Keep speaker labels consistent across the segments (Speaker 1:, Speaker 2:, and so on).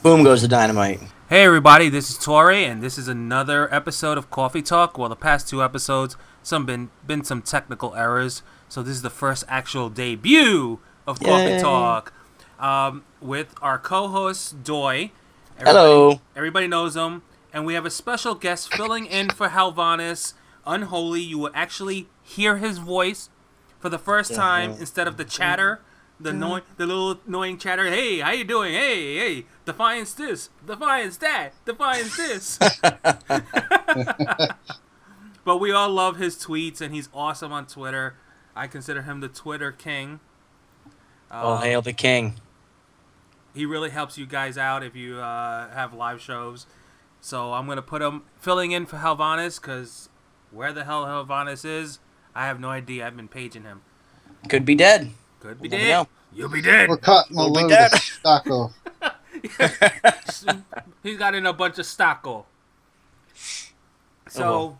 Speaker 1: Boom goes the dynamite.
Speaker 2: Hey everybody, this is Toray, and this is another episode of Coffee Talk. Well, the past two episodes, been some technical errors, so this is the first actual debut of Coffee Talk with our co-host Doy.
Speaker 1: Hello.
Speaker 2: Everybody knows him, and we have a special guest filling in for halvonis, unholy. You will actually hear his voice for the first time instead of the chatter. The little annoying chatter. Hey, how you doing? Hey, defiance this, defiance that, defiance this. But we all love his tweets, and he's awesome on Twitter. I consider him the Twitter king.
Speaker 1: All hail the king.
Speaker 2: He really helps you guys out if you have live shows. So I'm going to put him filling in for halvonis, because where the hell halvonis is, I have no idea. I've been paging him.
Speaker 1: Could be dead.
Speaker 2: Could be dead. You'll be dead.
Speaker 3: We're cutting a load of stock off.
Speaker 2: He's got in a bunch of stocko. So,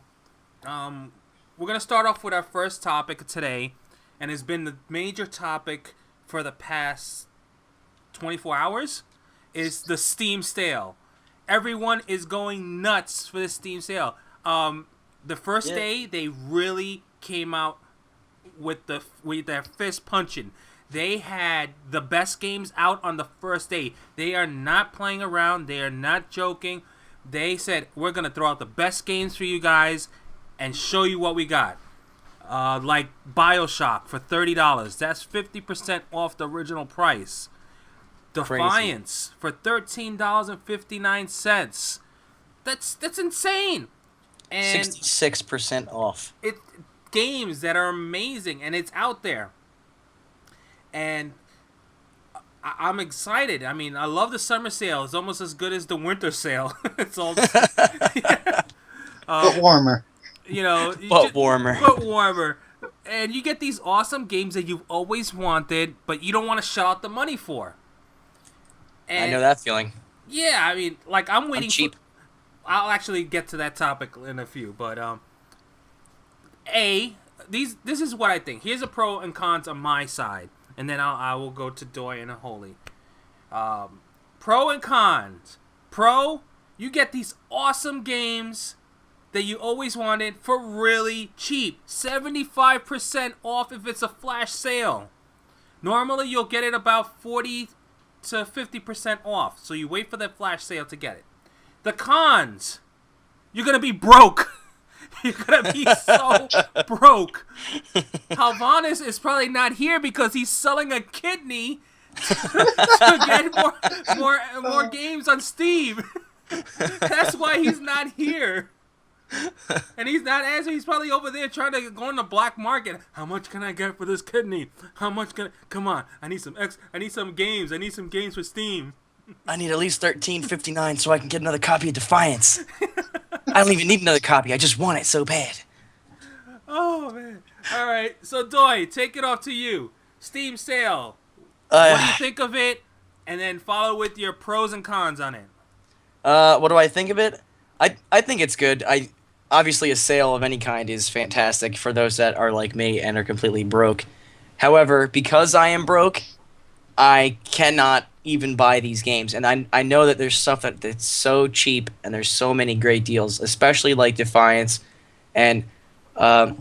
Speaker 2: we're going to start off with our first topic today, and it's been the major topic for the past 24 hours, is the Steam sale. Everyone is going nuts for the Steam sale. The first day, they really came out with their fist punching. They had the best games out on the first day. They are not playing around. They are not joking. They said, we're going to throw out the best games for you guys and show you what we got. Like BioShock for $30. That's 50% off the original price. Defiance for $13.59. That's insane. And
Speaker 1: 66% off.
Speaker 2: Games that are amazing, and it's out there. And I'm excited. I mean, I love the summer sale. It's almost as good as the winter sale. It's all
Speaker 3: but warmer.
Speaker 1: But warmer.
Speaker 2: And you get these awesome games that you've always wanted, but you don't want to shell out the money for. And
Speaker 1: I know that feeling.
Speaker 2: Yeah, I mean, like I'm waiting.
Speaker 1: I'm cheap.
Speaker 2: I'll actually get to that topic in a few, but this is what I think. Here's a pro and cons on my side, and then I will go to Doy and Holy. Pro and cons. Pro, you get these awesome games that you always wanted for really cheap. 75% off if it's a flash sale. Normally, you'll get it about 40 to 50% off, so you wait for that flash sale to get it. The cons, you're going to be broke. You're going to be so broke. halvonis is probably not here because he's selling a kidney to get more games on Steam. That's why he's not here. And he's not answering. He's probably over there trying to go on the black market. How much can I get for this kidney? How much can Come on. I need some games. I need some games for Steam.
Speaker 1: I need at least $13.59 so I can get another copy of Defiance. I don't even need another copy. I just want it so bad.
Speaker 2: Oh, man. All right. So, Doy, take it off to you. Steam sale. What do you think of it? And then follow with your pros and cons on it.
Speaker 1: What do I think of it? I think it's good. Obviously, a sale of any kind is fantastic for those that are like me and are completely broke. However, because I am broke, I cannot even buy these games, and I know that there's stuff that's so cheap, and there's so many great deals, especially like Defiance, and what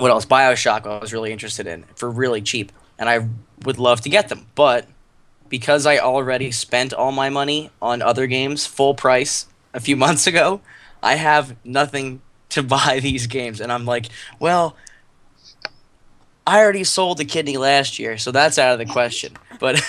Speaker 1: else? BioShock I was really interested in for really cheap, and I would love to get them, but because I already spent all my money on other games full price a few months ago, I have nothing to buy these games, and I'm like, well, I already sold the kidney last year, so that's out of the question. But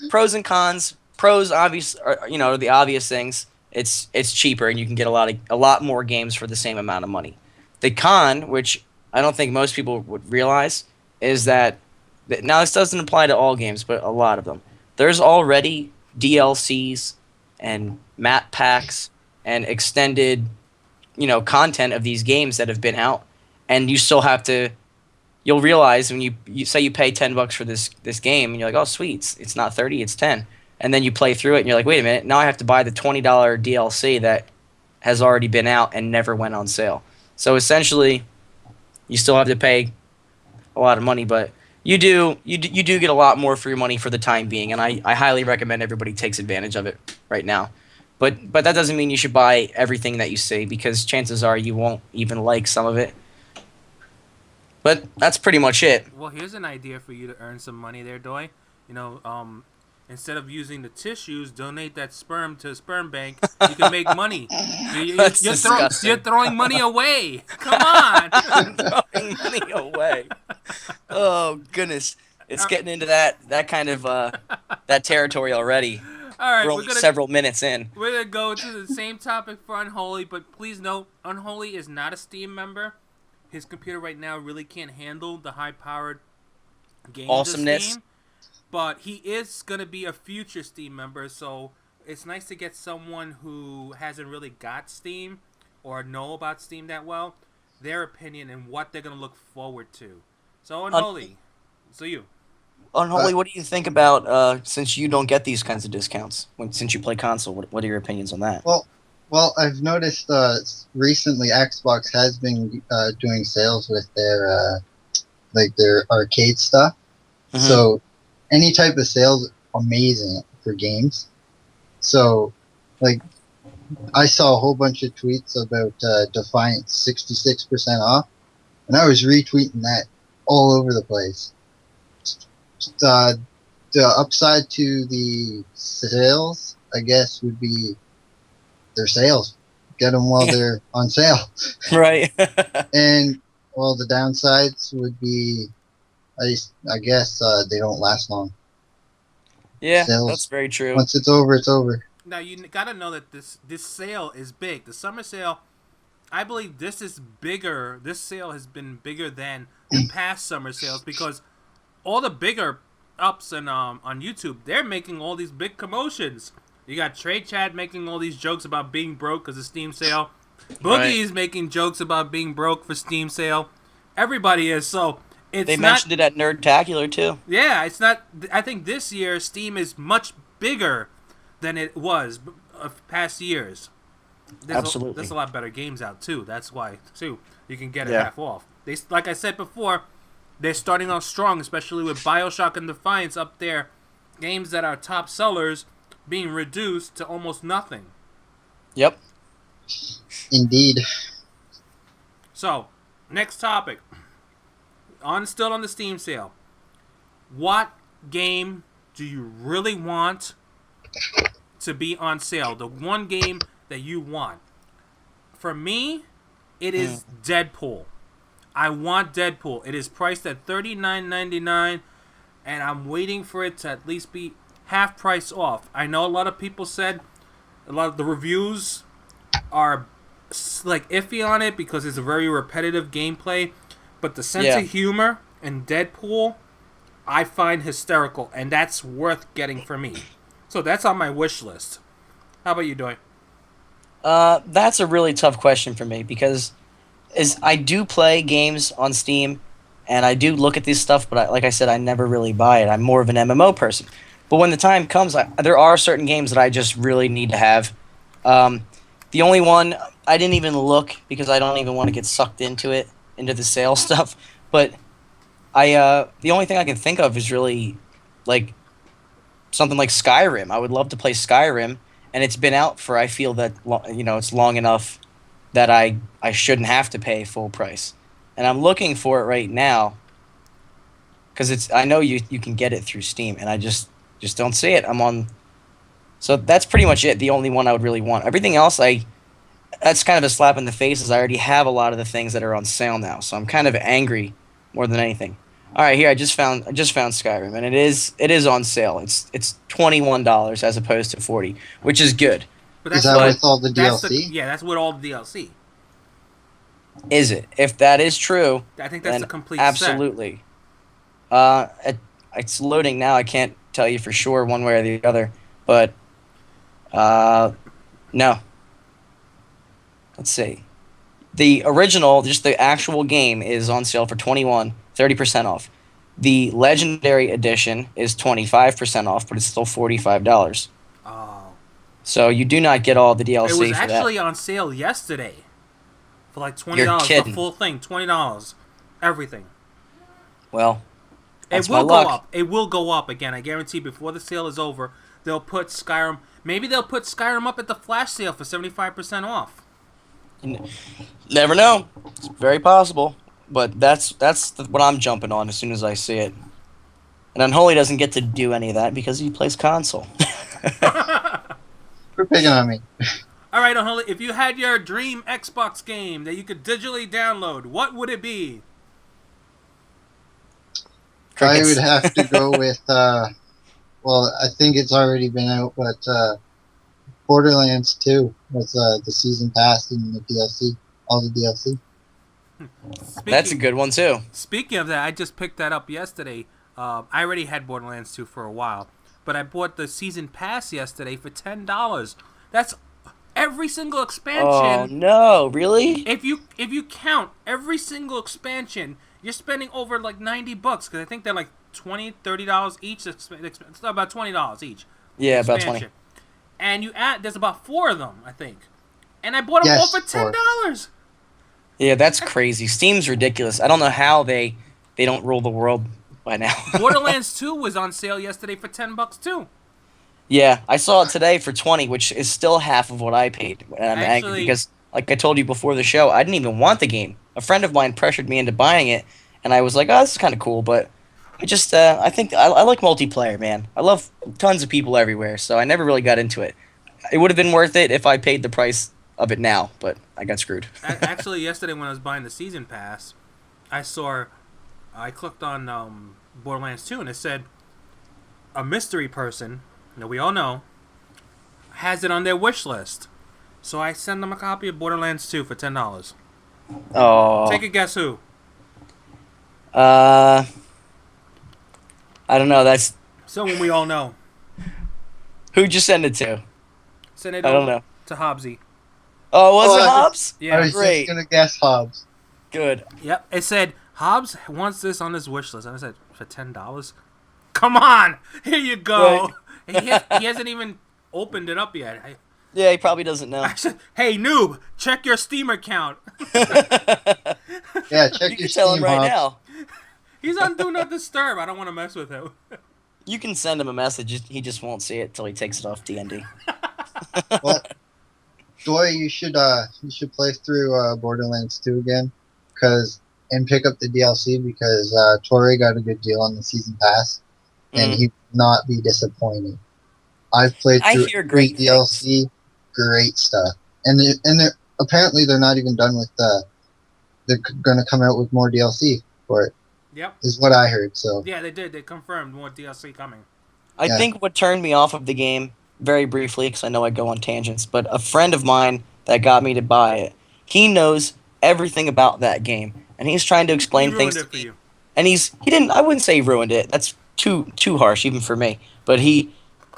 Speaker 1: pros and cons. Pros, are the obvious things. It's cheaper, and you can get a lot more games for the same amount of money. The con, which I don't think most people would realize, is that now this doesn't apply to all games, but a lot of them. There's already DLCs and map packs and extended, content of these games that have been out. And you still have to. You'll realize when you say you pay $10 for this game, and you're like, oh sweet, it's not 30, it's 10, and then you play through it, and you're like, wait a minute, now I have to buy the $20 DLC that has already been out and never went on sale. So essentially, you still have to pay a lot of money, but you do get a lot more for your money for the time being, and I highly recommend everybody takes advantage of it right now. But that doesn't mean you should buy everything that you see, because chances are you won't even like some of it. But that's pretty much it.
Speaker 2: Well, here's an idea for you to earn some money there, Doy. You know, instead of using the tissues, donate that sperm to a sperm bank. You can make money.
Speaker 1: That's disgusting.
Speaker 2: You're throwing money away. Come on.
Speaker 1: Throwing money away. Oh goodness, it's getting into that kind of that territory already.
Speaker 2: All right,
Speaker 1: We're only several minutes in.
Speaker 2: We're gonna go to the same topic for Unholy, but please note, Unholy is not a Steam member. His computer right now really can't handle the high-powered games
Speaker 1: Awesomeness.
Speaker 2: of Steam. But he is gonna be a future Steam member, so it's nice to get someone who hasn't really got Steam or know about Steam that well, their opinion and what they're gonna look forward to. So Unholy,
Speaker 1: Unholy, what do you think about since you don't get these kinds of discounts since you play console? What are your opinions on that?
Speaker 3: Well, I've noticed recently Xbox has been doing sales with their their arcade stuff.
Speaker 1: Mhm.
Speaker 3: So any type of sales, amazing for games. So like I saw a whole bunch of tweets about Defiant 66% off, and I was retweeting that all over the place. The upside to the sales, I guess, would be their sales. Get them while they're on sale.
Speaker 1: Right.
Speaker 3: And, well, the downsides would be, I guess, they don't last long.
Speaker 1: Yeah,
Speaker 3: Sales.
Speaker 1: that's very true.
Speaker 3: Once it's over, it's over.
Speaker 2: Now you gotta know that this sale is big. The summer sale, I believe this is bigger. This sale has been bigger than the past summer sales because all the bigger ups and on YouTube, they're making all these big commotions. You got Trade Chat making all these jokes about being broke because of Steam sale. Boogie's making jokes about being broke for Steam sale. Everybody is. So
Speaker 1: They mentioned it at Nerdtacular too.
Speaker 2: Yeah, it's not. I think this year Steam is much bigger than it was of past years.
Speaker 1: Absolutely.
Speaker 2: There's a lot better games out too. That's why too you can get it
Speaker 1: Yeah.
Speaker 2: half off. They, like I said before, they're starting off strong, especially with BioShock and Defiance up there. Games that are top sellers being reduced to almost nothing.
Speaker 1: Yep.
Speaker 3: Indeed.
Speaker 2: So, next topic. Still on the Steam sale. What game do you really want to be on sale? The one game that you want. For me, it is Deadpool. I want Deadpool. It is priced at $39.99, and I'm waiting for it to at least be half price off. I know a lot of people said a lot of the reviews are like iffy on it because it's a very repetitive gameplay, but the sense of humor in Deadpool I find hysterical, and that's worth getting for me. So that's on my wish list. How about you, Doy?
Speaker 1: That's a really tough question for me because I do play games on Steam, and I do look at this stuff, but like I said, I never really buy it. I'm more of an MMO person. But when the time comes, there are certain games that I just really need to have. The only one, I didn't even look because I don't even want to get sucked into the sale stuff. But the only thing I can think of is really like something like Skyrim. I would love to play Skyrim, and it's been out for, I feel that, it's long enough that I shouldn't have to pay full price. And I'm looking for it right now because I know you can get it through Steam, and I just don't see it. So that's pretty much it. The only one I would really want. Everything else, that's kind of a slap in the face, as I already have a lot of the things that are on sale now. So I'm kind of angry more than anything. All right, here I just found Skyrim, and it is on sale. It's $21 as opposed to $40, which is good.
Speaker 2: But
Speaker 3: Is that with all the DLC?
Speaker 2: That's with all the DLC.
Speaker 1: Is it? If that is true,
Speaker 2: I think that's
Speaker 1: then
Speaker 2: a complete
Speaker 1: absolutely. It's loading now. I can't tell you for sure one way or the other, but no. Let's see. The original, just the actual game, is on sale for $21, 30% off. The Legendary Edition is 25% off, but it's still $45.
Speaker 2: Oh.
Speaker 1: So you do not get all the DLC
Speaker 2: It was
Speaker 1: for that.
Speaker 2: actually on sale yesterday for like $20.
Speaker 1: You're kidding.
Speaker 2: The full thing, $20. Everything.
Speaker 1: Well, That's
Speaker 2: It
Speaker 1: my
Speaker 2: will go
Speaker 1: luck.
Speaker 2: up. It will go up again. I guarantee. Before the sale is over, they'll put Skyrim. Maybe they'll put Skyrim up at the flash sale for 75% off.
Speaker 1: Never know. It's very possible. But that's what I'm jumping on as soon as I see it. And Unholy doesn't get to do any of that because he plays console.
Speaker 3: For picking on me.
Speaker 2: All right, Unholy. If you had your dream Xbox game that you could digitally download, what would it be?
Speaker 3: I would have to go with, well, I think it's already been out, but Borderlands 2 with the season pass and the DLC, all the DLC.
Speaker 1: That's a good one too.
Speaker 2: Speaking of that, I just picked that up yesterday. I already had Borderlands 2 for a while, but I bought the season pass yesterday for $10. That's every single expansion.
Speaker 1: Oh no, really?
Speaker 2: If you count every single expansion, you're spending over like $90 because I think they're like $20-$30 each. It's about $20 each.
Speaker 1: Yeah, about 20.
Speaker 2: And you add, there's about 4 of them, I think. And I bought them all for $10.
Speaker 1: Yeah, that's crazy. Steam's ridiculous. I don't know how they don't rule the world by now.
Speaker 2: Borderlands 2 was on sale yesterday for $10 too.
Speaker 1: Yeah, I saw it today for 20, which is still half of what I paid. And I'm angry
Speaker 2: Actually-
Speaker 1: because, like I told you before the show, I didn't even want the game. A friend of mine pressured me into buying it, and I was like, "Oh, this is kind of cool," but I just, I think I like multiplayer, man. I love tons of people everywhere, so I never really got into it. It would have been worth it if I paid the price of it now, but I got screwed.
Speaker 2: Actually, yesterday when I was buying the season pass, I clicked on Borderlands 2 and it said a mystery person that we all know has it on their wish list. So I send them a copy of Borderlands 2 for $10.
Speaker 1: Oh.
Speaker 2: Take a guess who?
Speaker 1: I don't know. That's
Speaker 2: Someone we all know.
Speaker 1: who'd you send it to?
Speaker 2: Send it
Speaker 1: I don't know.
Speaker 2: to Hobbsy.
Speaker 1: Oh, was it
Speaker 3: Oh,
Speaker 1: Hobbs?
Speaker 2: Yeah.
Speaker 3: I was
Speaker 1: great.
Speaker 3: just going to guess Hobbs.
Speaker 1: Good.
Speaker 2: Yep. It said Hobbs wants this on his wish list. And I said, for $10? Come on! Here you go. He hasn't even opened it up yet.
Speaker 1: Yeah, he probably doesn't know.
Speaker 2: I said, hey noob, check your Steam account.
Speaker 3: Yeah, check
Speaker 1: You
Speaker 3: your
Speaker 1: can tell him
Speaker 3: Steam,
Speaker 1: right
Speaker 3: Hobbs.
Speaker 1: now.
Speaker 2: He's on Do Not Disturb. I don't want to mess with him.
Speaker 1: You can send him a message. He just won't see it till he takes it off D&D.
Speaker 3: Well, Dory, you should play through Borderlands 2 again, and pick up the DLC because Toray got a good deal on the season pass, and he will not be disappointed. I've played
Speaker 1: I
Speaker 3: through
Speaker 1: hear great
Speaker 3: DLC, great stuff, and they're apparently they're not even done with they're going to come out with more DLC for it.
Speaker 2: Yep.
Speaker 3: Is what I heard. So
Speaker 2: Yeah, they did. They confirmed more DLC coming.
Speaker 1: I think what turned me off of the game, very briefly, because I know I go on tangents, but a friend of mine that got me to buy it, he knows everything about that game, and he's trying to explain
Speaker 2: He
Speaker 1: things
Speaker 2: ruined
Speaker 1: to
Speaker 2: it for
Speaker 1: me.
Speaker 2: you.
Speaker 1: And he didn't. I wouldn't say he ruined it. That's too harsh even for me. But he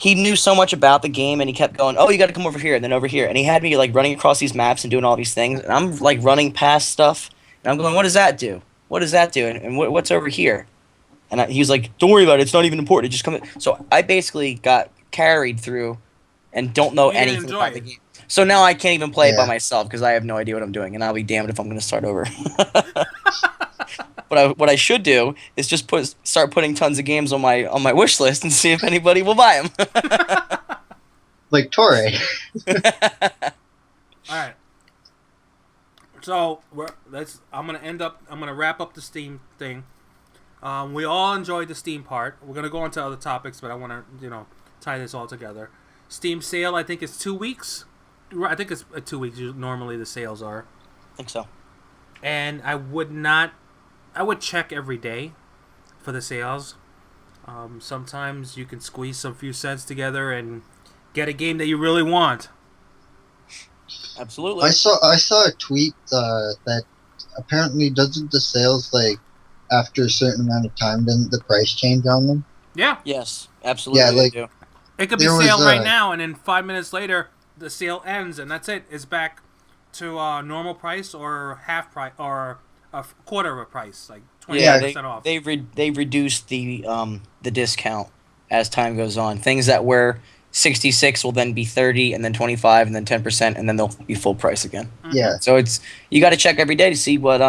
Speaker 1: knew so much about the game, and he kept going, "Oh, you got to come over here and then over here." And he had me like running across these maps and doing all these things, and I'm like running past stuff, and I'm going, "What does that do? What does that do? And what's over here?" And he was like, "Don't worry about it. It's not even important. Just come." So I basically got carried through, and don't know
Speaker 2: You didn't
Speaker 1: anything
Speaker 2: enjoy
Speaker 1: about
Speaker 2: it.
Speaker 1: the game. So now I can't even play it by
Speaker 3: Yeah.
Speaker 1: myself because I have no idea what I'm doing, and I'll be damned if I'm going to start over. What I should do is just start putting tons of games on my wish list and see if anybody will buy them.
Speaker 3: like Toray.
Speaker 2: All right. So I'm gonna wrap up the Steam thing. We all enjoyed the Steam part. We're gonna go on to other topics, but I want to tie this all together. Steam sale, I think it's 2 weeks. I think it's 2 weeks. Normally the sales are.
Speaker 1: I think so.
Speaker 2: And I would check every day for the sales. Sometimes you can squeeze some few cents together and get a game that you really want.
Speaker 1: Absolutely.
Speaker 3: I saw a tweet that apparently doesn't the sales after a certain amount of time doesn't the price change on them?
Speaker 2: Yeah.
Speaker 1: Yes, absolutely.
Speaker 3: Yeah,
Speaker 1: they
Speaker 3: like-
Speaker 1: do.
Speaker 2: It could be
Speaker 3: There
Speaker 2: sale
Speaker 3: was,
Speaker 2: right now, and then 5 minutes later, the sale ends, and that's it. It's back to normal price or half price or a quarter of a price, like 20% off.
Speaker 1: They've reduced the discount as time goes on. Things that were 66 will then be 30, and then 25, and then 10%, and then they'll be full price again.
Speaker 3: Yeah.
Speaker 1: So you got to check every day to see what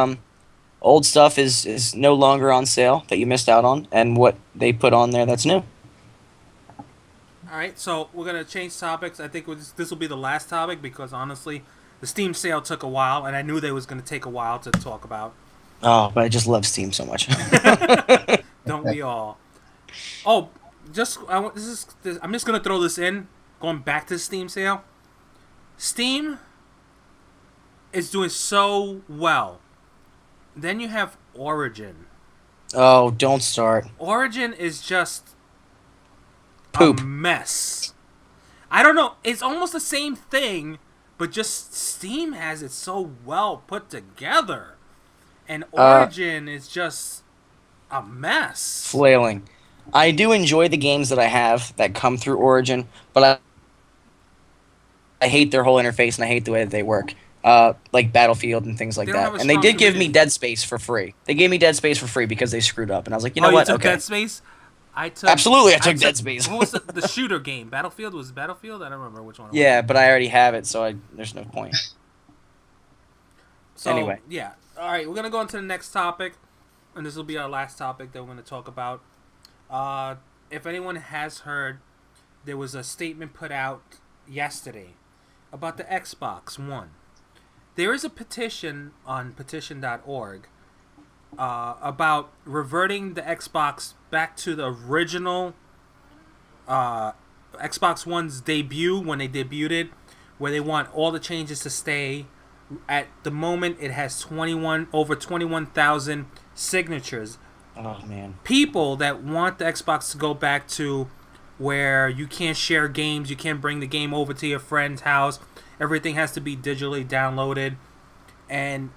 Speaker 1: Old stuff is no longer on sale that you missed out on, and what they put on there that's new.
Speaker 2: All right, so we're gonna change topics. I think this will be the last topic because honestly, the Steam sale took a while, and I knew they was gonna take a while to talk about.
Speaker 1: Oh, but I just love Steam so much.
Speaker 2: Don't we all? Oh, I'm just gonna throw this in. Going back to the Steam sale, Steam is doing so well. Then you have Origin.
Speaker 1: Oh, don't start.
Speaker 2: Origin is just
Speaker 1: Poop.
Speaker 2: a mess. I don't know. It's almost the same thing, but just Steam has it so well put together. And Origin is just a mess.
Speaker 1: Flailing. I do enjoy the games that I have that come through Origin, but I hate their whole interface and I hate the way that they work. Like Battlefield and things like
Speaker 2: They don't have
Speaker 1: that.
Speaker 2: a
Speaker 1: And they
Speaker 2: strong
Speaker 1: did give me
Speaker 2: community.
Speaker 1: Dead Space for free. They gave me Dead Space for free because they screwed up. And I was like, you know
Speaker 2: You
Speaker 1: what?
Speaker 2: took
Speaker 1: Okay.
Speaker 2: Dead Space? I took
Speaker 1: Absolutely, I took Dead Space.
Speaker 2: What was the shooter game? Battlefield? Was it Battlefield? I don't remember which one. It was.
Speaker 1: Yeah, but I already have it, so there's no point.
Speaker 2: So,
Speaker 1: Anyway.
Speaker 2: yeah. All right, we're going to go on to the next topic, and this will be our last topic that we're going to talk about. If anyone has heard, there was a statement put out yesterday about the Xbox One. There is a petition on petition.org about reverting the Xbox back to the original Xbox One's debut, when they debuted it, where they want all the changes to stay. At the moment, it has over 21,000 signatures.
Speaker 1: Oh, man.
Speaker 2: People that want the Xbox to go back to where you can't share games, you can't bring the game over to your friend's house, everything has to be digitally downloaded, and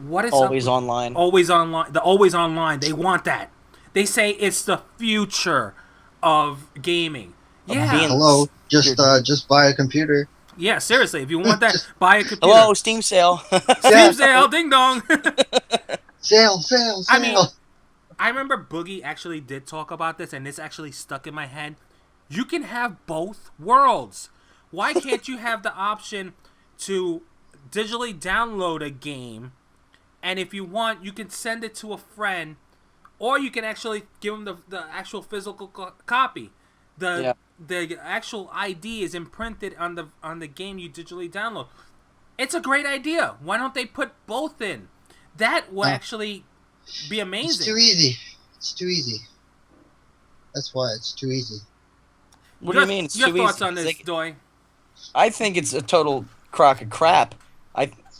Speaker 2: what is
Speaker 1: Always
Speaker 2: up with
Speaker 1: online.
Speaker 2: always online? The always online. They want that. They say it's the future of gaming. Yeah,
Speaker 1: being-
Speaker 3: Hello, just buy a computer.
Speaker 2: yeah. Seriously, if you want that, buy a computer.
Speaker 1: Hello, Steam sale.
Speaker 2: Steam sale, ding dong.
Speaker 3: Sale.
Speaker 2: I mean, I remember Boogie actually did talk about this, and this actually stuck in my head. You can have both worlds. Why can't you have the option to digitally download a game, and if you want, you can send it to a friend, or you can actually give them the actual physical copy. The actual ID is imprinted on the game you digitally download. It's a great idea. Why don't they put both in? That would actually be amazing.
Speaker 3: It's too easy. It's too easy. That's why it's too easy.
Speaker 1: What do you mean? It's
Speaker 2: your
Speaker 1: too
Speaker 2: thoughts
Speaker 1: easy?
Speaker 2: on this,
Speaker 1: Like,
Speaker 2: Doy?
Speaker 1: I think it's a total crock of crap.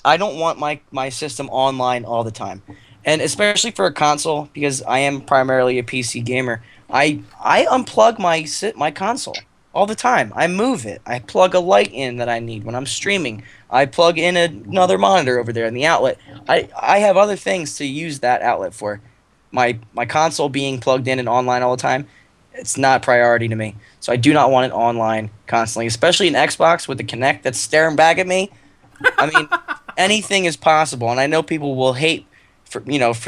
Speaker 1: I don't want my system online all the time, and especially for a console, because I am primarily a PC gamer. I unplug my console all the time. I move it. I plug a light in that I need when I'm streaming. I plug in another monitor over there in the outlet. I have other things to use that outlet for. My console being plugged in and online all the time, it's not a priority to me. So I do not want it online constantly, especially an Xbox with the Kinect that's staring back at me. I mean, anything is possible, and I know people will hate for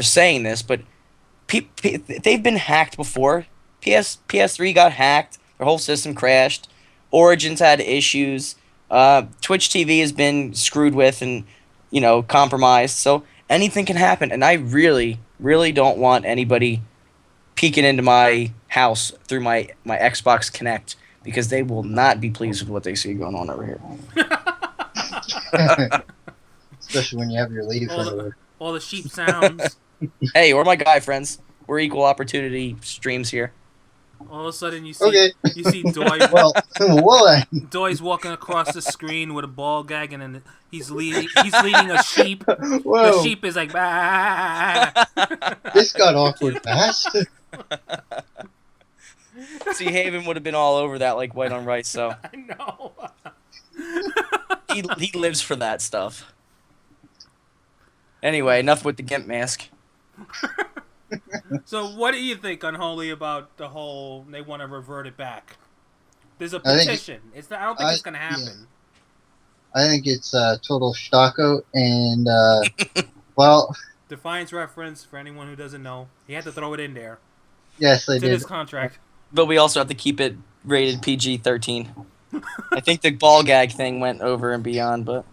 Speaker 1: saying this, but they've been hacked before. PS3 got hacked. Their whole system crashed. Origin's had issues. Twitch TV has been screwed with and compromised. So anything can happen, and I really, really don't want anybody peeking into my house through my Xbox Kinect, because they will not be pleased with what they see going on over here.
Speaker 3: Especially when you have your lady friend over.
Speaker 2: All the sheep sounds.
Speaker 1: Hey, or my guy friends. We're equal opportunity streams here.
Speaker 2: All of a sudden, you see
Speaker 3: Okay.
Speaker 2: you see Doy.
Speaker 3: Well,
Speaker 2: Doy's walking across the screen with a ball gag, and then he's leading a sheep.
Speaker 3: whoa,
Speaker 2: The sheep is like, bah.
Speaker 3: this got awkward fast.
Speaker 1: See, Haven would have been all over that like white on rice, so
Speaker 2: I know.
Speaker 1: he lives for that stuff. Anyway, enough with the GIMP mask.
Speaker 2: So, what do you think, Unholy, about the whole? They want to revert it back. There's a
Speaker 3: I think-
Speaker 2: petition. I don't think it's gonna happen.
Speaker 3: I think it's total stockout, and well,
Speaker 2: Defiance reference for anyone who doesn't know. He had to throw it in there.
Speaker 3: yes, I
Speaker 2: It's in
Speaker 3: did.
Speaker 2: his contract.
Speaker 1: But we also have to keep it rated PG-13. I think the ball gag thing went over and beyond, but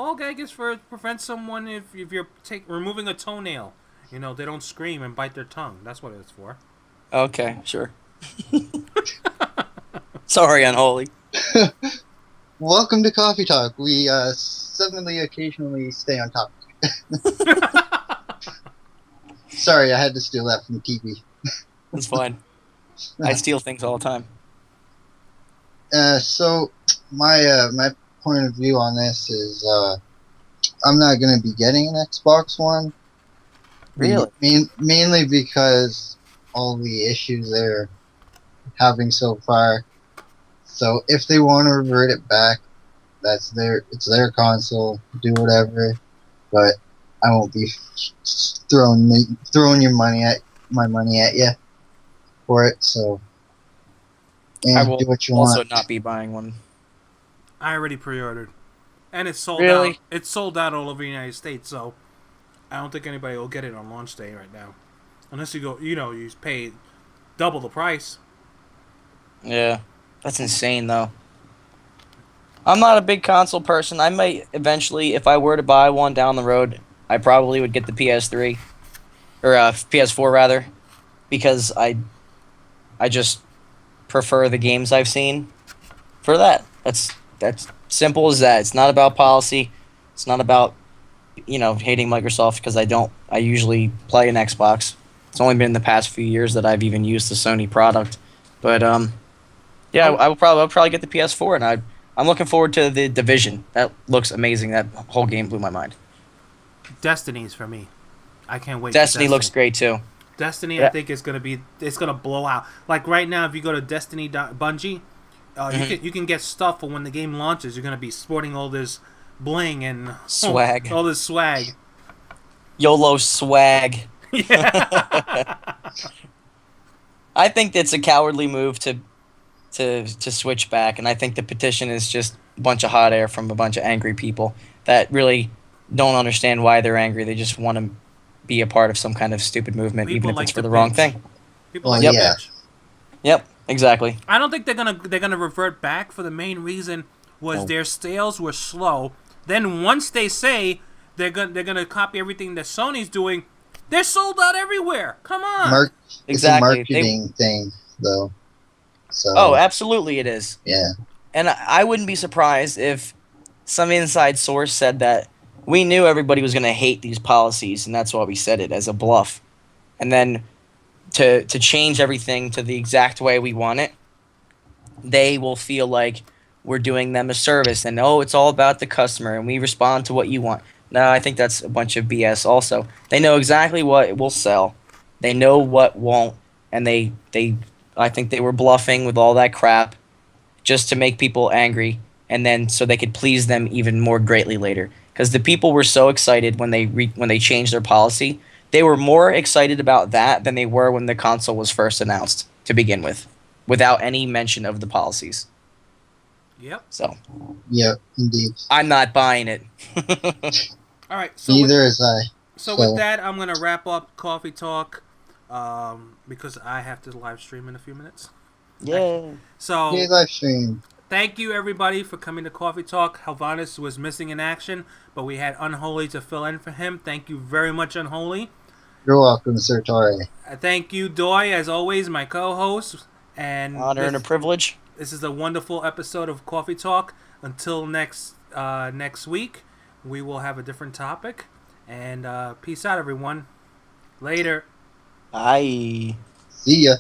Speaker 2: Ball gag is for prevent someone if you're removing a toenail. You know, they don't scream and bite their tongue. That's what it's for.
Speaker 1: Okay, sure. Sorry, unholy.
Speaker 3: Welcome to Coffee Talk. We suddenly, occasionally stay on topic. Sorry, I had to steal that from TV.
Speaker 1: That's fine. I steal things all the time.
Speaker 3: So my point of view on this is I'm not going to be getting an Xbox One.
Speaker 1: Really?
Speaker 3: Mainly because all the issues they're having so far. So if they want to revert it back, it's their console. Do whatever, but I won't be throwing my money at you for it. So
Speaker 1: I will
Speaker 3: do what you
Speaker 1: also
Speaker 3: want.
Speaker 1: not be buying one.
Speaker 2: I already pre-ordered, and it's sold
Speaker 1: Really?
Speaker 2: out. It's sold out all over the United States, so I don't think anybody will get it on launch day right now, unless you go, you pay double the price.
Speaker 1: Yeah, that's insane though. I'm not a big console person. I might eventually, if I were to buy one down the road, I probably would get the PS3 or PS4 rather, because I just prefer the games I've seen for that. That's simple as that. It's not about policy. It's not about hating Microsoft because I usually play an Xbox. It's only been in the past few years that I've even used the Sony product. But yeah, I'll probably get the PS4, and I'm looking forward to the Division. That looks amazing. That whole game blew my mind.
Speaker 2: Destiny's for me. I can't wait.
Speaker 1: Destiny looks great too.
Speaker 2: Destiny,
Speaker 1: Yeah.
Speaker 2: I think it's gonna blow out. Like right now, if you go to Destiny Bungie, you can get stuff for when the game launches. You're gonna be sporting all this bling and
Speaker 1: Swag.
Speaker 2: all this swag.
Speaker 1: YOLO swag.
Speaker 2: Yeah.
Speaker 1: I think it's a cowardly move to switch back, and I think the petition is just a bunch of hot air from a bunch of angry people that really don't understand why they're angry. They just want to be a part of some kind of stupid movement,
Speaker 2: People
Speaker 1: even if
Speaker 2: like
Speaker 1: it's for
Speaker 2: to
Speaker 1: the wrong
Speaker 2: bitch.
Speaker 1: thing.
Speaker 2: People
Speaker 3: Well,
Speaker 2: like to
Speaker 3: yeah.
Speaker 2: bitch.
Speaker 1: Yep, exactly.
Speaker 2: I don't think they're gonna revert back for the main reason was their sales were slow. Then once they say they're gonna copy everything that Sony's doing, they're sold out everywhere. Come on.
Speaker 3: It's a
Speaker 1: Exactly.
Speaker 3: marketing thing, though. So
Speaker 1: Oh, absolutely it is.
Speaker 3: yeah.
Speaker 1: And I wouldn't be surprised if some inside source said that we knew everybody was going to hate these policies, and that's why we said it as a bluff. And then to change everything to the exact way we want it, they will feel like we're doing them a service, and it's all about the customer, and we respond to what you want. No, I think that's a bunch of BS also. They know exactly what will sell. They know what won't, and I think they were bluffing with all that crap just to make people angry, and then so they could please them even more greatly later. Because the people were so excited when they changed their policy. They were more excited about that than they were when the console was first announced to begin with, without any mention of the policies.
Speaker 2: Yep.
Speaker 1: So
Speaker 3: Yeah, indeed.
Speaker 1: I'm not buying it.
Speaker 2: All right. So
Speaker 3: Neither is I.
Speaker 2: So with that, I'm gonna wrap up Coffee Talk, because I have to live stream in a few minutes.
Speaker 1: Yeah.
Speaker 2: So
Speaker 3: Yay, live stream.
Speaker 2: thank you everybody for coming to Coffee Talk. Halvonis was missing in action, but we had Unholy to fill in for him. Thank you very much, Unholy.
Speaker 3: You're welcome, Sir Toray.
Speaker 2: Thank you, Doy, as always, my co-host. And
Speaker 1: Honor and a privilege.
Speaker 2: this is a wonderful episode of Coffee Talk. Until next week, we will have a different topic. And peace out, everyone. Later.
Speaker 1: Bye.
Speaker 3: See ya.